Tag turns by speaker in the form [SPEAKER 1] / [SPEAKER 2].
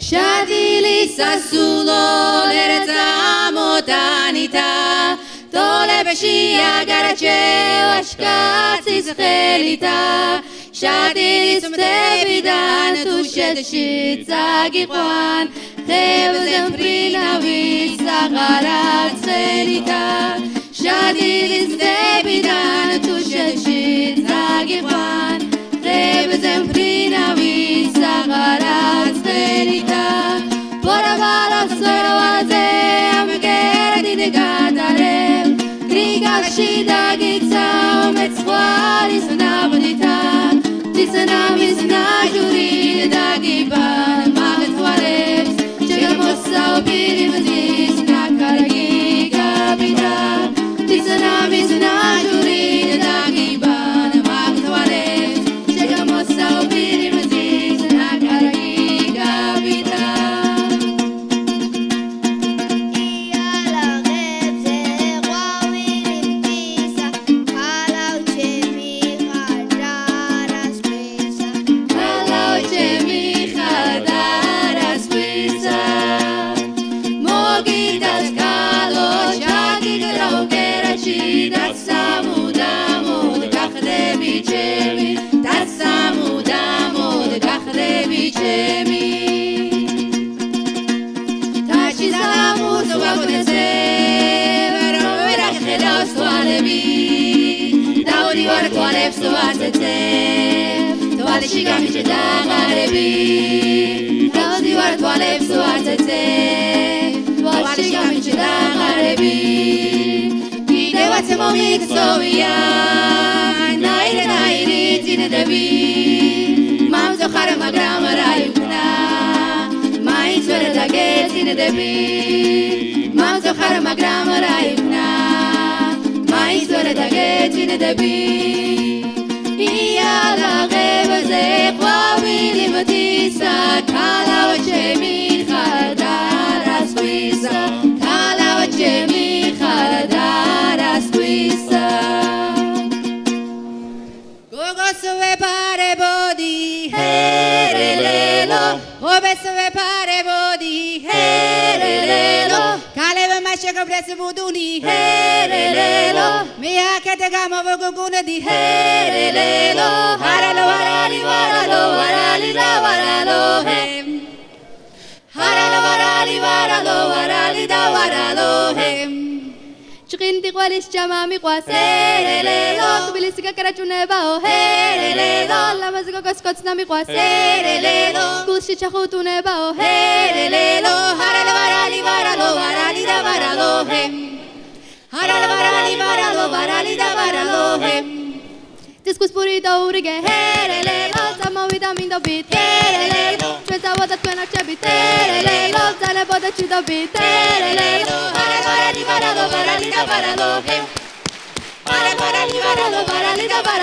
[SPEAKER 1] შადილი სასულო ლერწამოტანითა დოლებში აგარჩევა შკაცის ხელითა შადის მდებიდან თუ შედში წაგიყვან ხევზე მფრინავის აღარაც ხელითა შადის მდებიდან თუ შედში წაგიყვან ხევზე მფრინავის აღარაც ხელითა ბორაბალას სერვალზე ამგერდიდ გადარებ გრიგალში დაგიცავ მეცხვარის ნაბდითა Tizanamis najurid dagiban magtwalebs Chegamosau birimdis nakaragi gabita Tizanamis najurid dagiban magtwalebs Chegamosau birimdis nakaragi gabita Toaleshi gamiche dagarebi Daudi war toaleb suartete Toaleshi gamiche dagarebi Gide watse momik sovia Naire nairi tine debi Mam zokhar magram rayukna Mai zvere dage tine debi Mam zokhar magram rayukna Mai zvere dage tine debi Yala gevze qawili matisa kala wachemi khadara swisa kala wachemi khadara swisa Gogo sove pare bodi herelelo Gobe sove pare bodi herelelo Kaleva mashaka brese buduni herelelo Mia kete gamo vogugune di herelelo Haralo warali waralo warali da waralo hem Haralo warali waralo warali da waralo hem Chqinti qwalis jamami qwas herelelo Tbilisika karachuneba o herelelo Lamaziko koskotsnami qwas herelelo Gulshi chahutuneba o herelelo Haralo warali waralo warali da waralo hem Haralo warali waralo warali da waralo hem Discus purito urige herelelo Samovida mindo bit herelelo Pensa boda twena chebit herelelo Zane boda chido bit herelelo Haralo warali waralo warali da waralo hem Haralo warali waralo warali da waralo